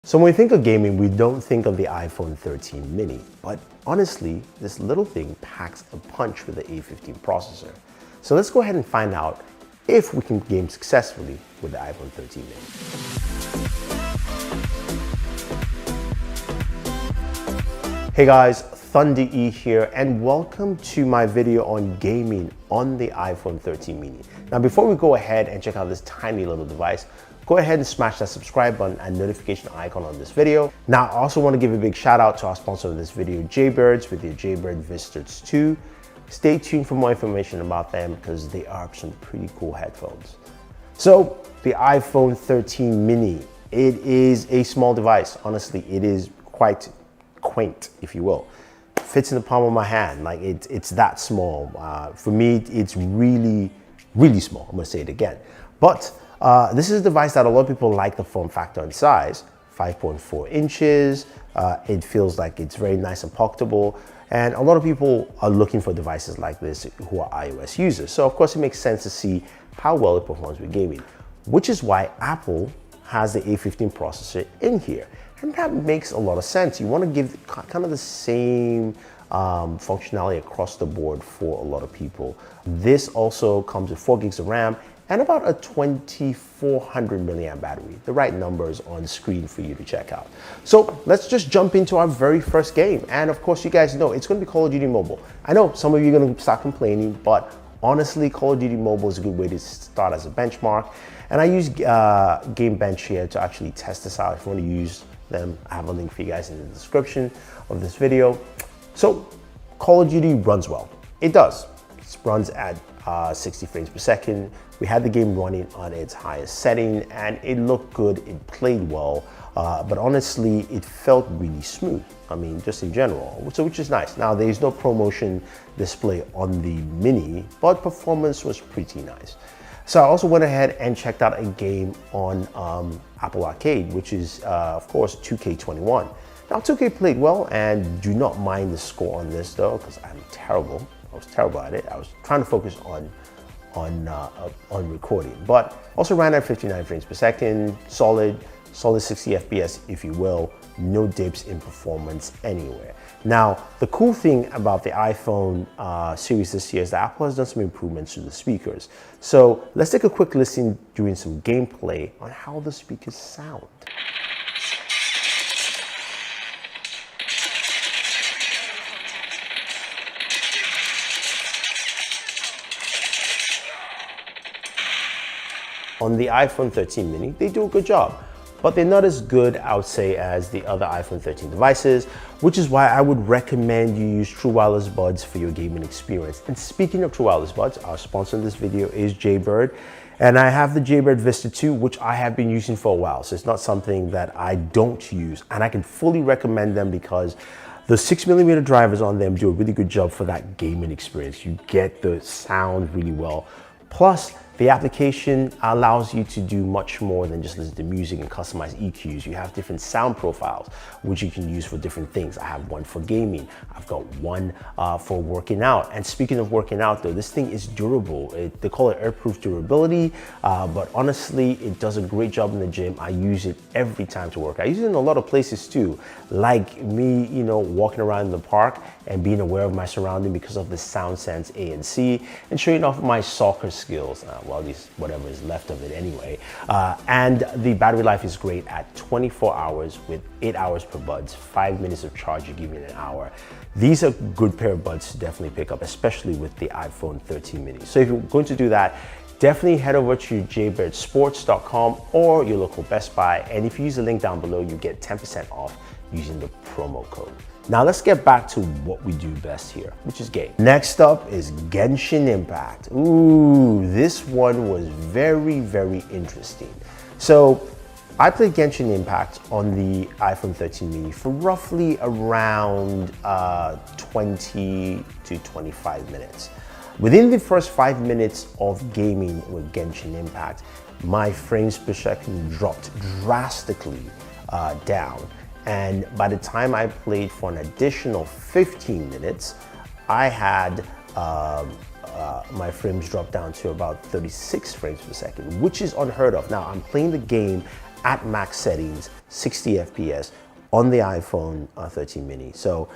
So when we think of gaming, we don't think of the iPhone 13 mini, but honestly, this little thing packs a punch with the A15 processor. So let's go ahead and find out if we can game successfully with the iPhone 13 mini. Hey guys, Thunder E here, and welcome to my video on gaming on the iPhone 13 mini. Now before we go ahead and check out this tiny little device, go ahead and smash that subscribe button and notification icon on this video. Now, I also want to give a big shout out to our sponsor of this video, Jaybirds, with your Jaybird Visitors 2. Stay tuned for more information about them because they are some pretty cool headphones. So, the iPhone 13 mini, it is a small device. Honestly, it is quite quaint, if you will. Fits in the palm of my hand, like it's that small. For me, it's really, really small. I'm gonna say it again. But this is a device that a lot of people like the form factor and size, 5.4 inches. It feels like it's very nice and pocketable. And a lot of people are looking for devices like this who are iOS users. So of course it makes sense to see how well it performs with gaming, which is why Apple has the A15 processor in here. And that makes a lot of sense. You want to give kind of the same functionality across the board for a lot of people. This also comes with 4 gigs of RAM and about a 2400 milliamp battery. The right numbers on screen for you to check out. So let's just jump into our very first game. And of course, you guys know it's gonna be Call of Duty Mobile. I know some of you are gonna start complaining, but honestly, Call of Duty Mobile is a good way to start as a benchmark. And I use Game Bench here to actually test this out. If you wanna use them, I have a link for you guys in the description of this video. So Call of Duty runs well. It does. It runs at 60 frames per second. We had the game running on its highest setting and it looked good, it played well, but honestly, it felt really smooth. I mean, just in general, so which is nice. Now, there's no ProMotion display on the Mini, but performance was pretty nice. So I also went ahead and checked out a game on Apple Arcade, which is, of course, 2K21. Now, 2K played well, and do not mind the score on this though, because I'm terrible. I was terrible at it. I was trying to focus on recording, but also ran at 59 frames per second, solid 60 FPS, if you will. No dips in performance anywhere. Now, the cool thing about the iPhone series this year is that Apple has done some improvements to the speakers. So let's take a quick listen doing some gameplay on how the speakers sound. On the iPhone 13 mini, they do a good job, but they're not as good, I would say, as the other iPhone 13 devices, which is why I would recommend you use True Wireless Buds for your gaming experience. And speaking of True Wireless Buds, our sponsor in this video is Jaybird, and I have the Jaybird Vista 2, which I have been using for a while, so it's not something that I don't use, and I can fully recommend them because the 6mm drivers on them do a really good job for that gaming experience. You get the sound really well. Plus, the application allows you to do much more than just listen to music and customize EQs. You have different sound profiles, which you can use for different things. I have one for gaming. I've got one for working out. And speaking of working out though, this thing is durable. They call it airproof durability, but honestly, it does a great job in the gym. I use it every time to work. I use it in a lot of places too, like me, you know, walking around in the park and being aware of my surrounding because of the Sound Sense ANC and showing off my soccer skills. Well, at least whatever is left of it anyway. And the battery life is great at 24 hours with 8 hours per buds, 5 minutes of charge, you give me an hour. These are good pair of buds to definitely pick up, especially with the iPhone 13 mini. So if you're going to do that, definitely head over to jaybirdsports.com or your local Best Buy. And if you use the link down below, you get 10% off using the promo code. Now let's get back to what we do best here, which is game. Next up is Genshin Impact. Ooh, this one was very, very interesting. So I played Genshin Impact on the iPhone 13 mini for roughly around 20 to 25 minutes. Within the first 5 minutes of gaming with Genshin Impact, my frames per second dropped drastically down. And by the time I played for an additional 15 minutes, I had my frames drop down to about 36 frames per second, which is unheard of. Now, I'm playing the game at max settings, 60 FPS on the iPhone 13 mini. So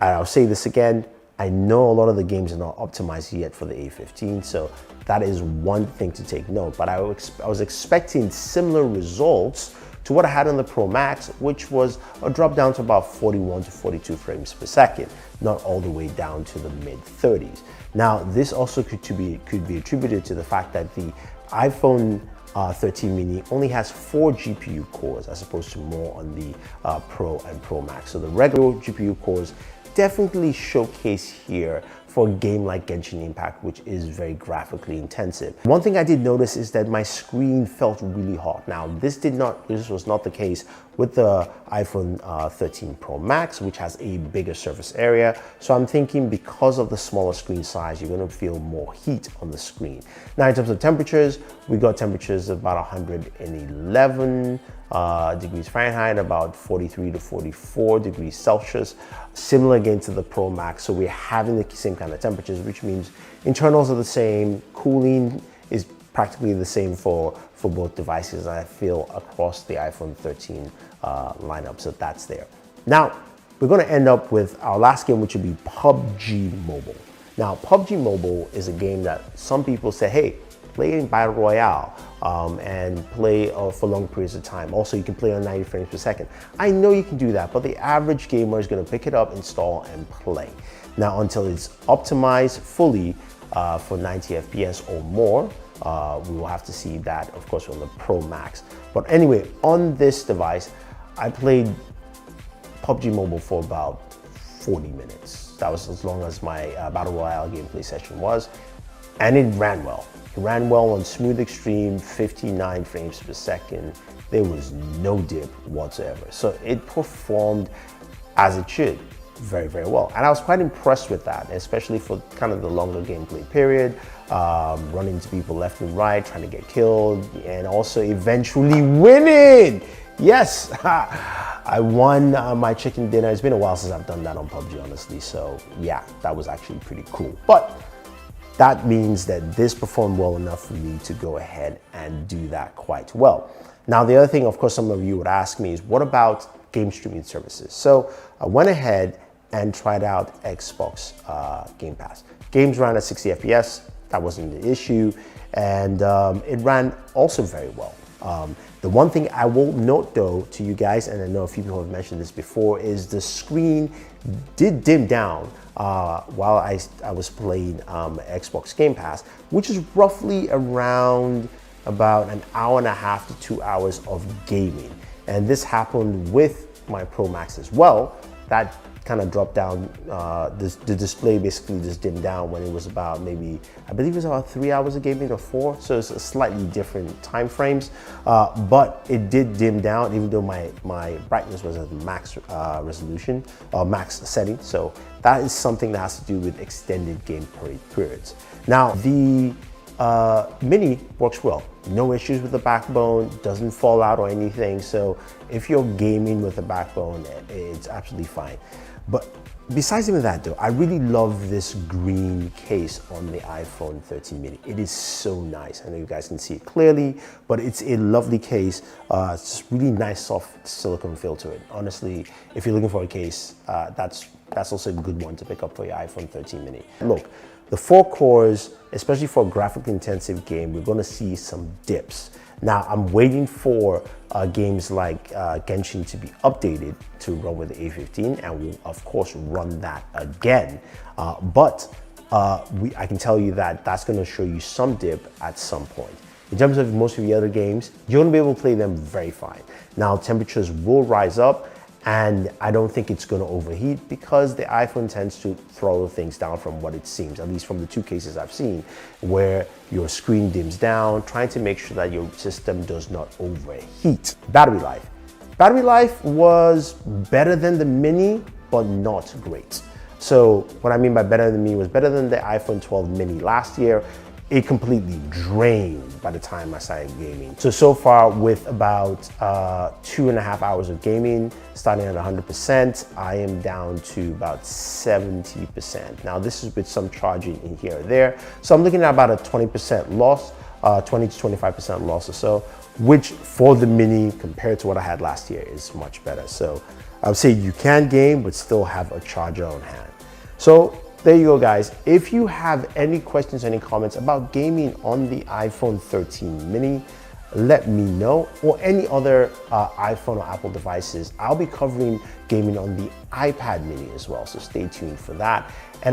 I'll say this again, I know a lot of the games are not optimized yet for the A15, so that is one thing to take note, but I was expecting similar results to what I had on the Pro Max, which was a drop down to about 41 to 42 frames per second, not all the way down to the mid 30s. Now, this also could be attributed to the fact that the iPhone 13 mini only has 4 GPU cores as opposed to more on the Pro and Pro Max. So the regular GPU cores definitely showcase here for a game like Genshin Impact, which is very graphically intensive. One thing I did notice is that my screen felt really hot. Now, this was not the case with the iPhone 13 Pro Max, which has a bigger surface area. So I'm thinking because of the smaller screen size, you're gonna feel more heat on the screen. Now, in terms of temperatures, we got temperatures of about 111 degrees Fahrenheit, about 43 to 44 degrees Celsius, similar again to the Pro Max. So we're having the same kind of temperatures, which means internals are the same, cooling is practically the same for both devices, I feel, across the iPhone 13 lineup, so that's there. Now, we're gonna end up with our last game, which would be PUBG Mobile. Now, PUBG Mobile is a game that some people say, hey, play in Battle Royale and play for long periods of time. Also, you can play on 90 frames per second. I know you can do that, but the average gamer is gonna pick it up, install, and play. Now, until it's optimized fully for 90 FPS or more, we will have to see that, of course, on the Pro Max. But anyway, on this device, I played PUBG Mobile for about 40 minutes. That was as long as my Battle Royale gameplay session was, and it ran well. It ran well on Smooth Extreme, 59 frames per second. There was no dip whatsoever. So it performed as it should, very, very well. And I was quite impressed with that, especially for kind of the longer gameplay period, running into people left and right, trying to get killed, and also eventually winning. Yes, I won my chicken dinner. It's been a while since I've done that on PUBG, honestly. So yeah, that was actually pretty cool. But that means that this performed well enough for me to go ahead and do that quite well. Now, the other thing, of course, some of you would ask me is, what about game streaming services? So I went ahead and tried out Xbox Game Pass. Games ran at 60 FPS, that wasn't the issue, and it ran also very well. The one thing I will note though to you guys, and I know a few people have mentioned this before, is the screen did dim down while I was playing Xbox Game Pass, which is roughly around about an hour and a half to 2 hours of gaming. And this happened with my Pro Max as well. That kind of dropped down, the display basically just dimmed down when it was about maybe, I believe it was about 3 hours of gaming or 4, so it's a slightly different time frames, but it did dim down even though my brightness was at max resolution, max setting, so that is something that has to do with extended game periods. Now, the Mini works well. No issues with the backbone, doesn't fall out or anything, so if you're gaming with a backbone, it's absolutely fine. But besides even that though, I really love this green case on the iPhone 13 mini. It is so nice. I know you guys can see it clearly, but it's a lovely case. It's just really nice soft silicone feel to it. Honestly, if you're looking for a case, that's also a good one to pick up for your iPhone 13 mini. Look, the 4 cores, especially for a graphically intensive game, we're gonna see some dips. Now, I'm waiting for games like Genshin to be updated to run with the A15, and we'll of course run that again. But I can tell you that that's gonna show you some dip at some point. In terms of most of the other games, you're gonna be able to play them very fine. Now, temperatures will rise up, and I don't think it's gonna overheat because the iPhone tends to throttle things down from what it seems, at least from the 2 cases I've seen, where your screen dims down, trying to make sure that your system does not overheat. Battery life. Battery life was better than the Mini, but not great. So what I mean by better than the Mini was better than the iPhone 12 mini last year. It completely drained by the time I started gaming. So far with about 2.5 hours of gaming, starting at 100%, I am down to about 70%. Now this is with some charging in here or there. So I'm looking at about a 20% loss, 20 to 25% loss or so. which for the mini compared to what I had last year is much better. So I would say you can game, but still have a charger on hand. So there you go, guys. If you have any questions, any comments about gaming on the iPhone 13 mini, let me know, or any other iPhone or Apple devices. I'll be covering gaming on the iPad mini as well, so stay tuned for that. And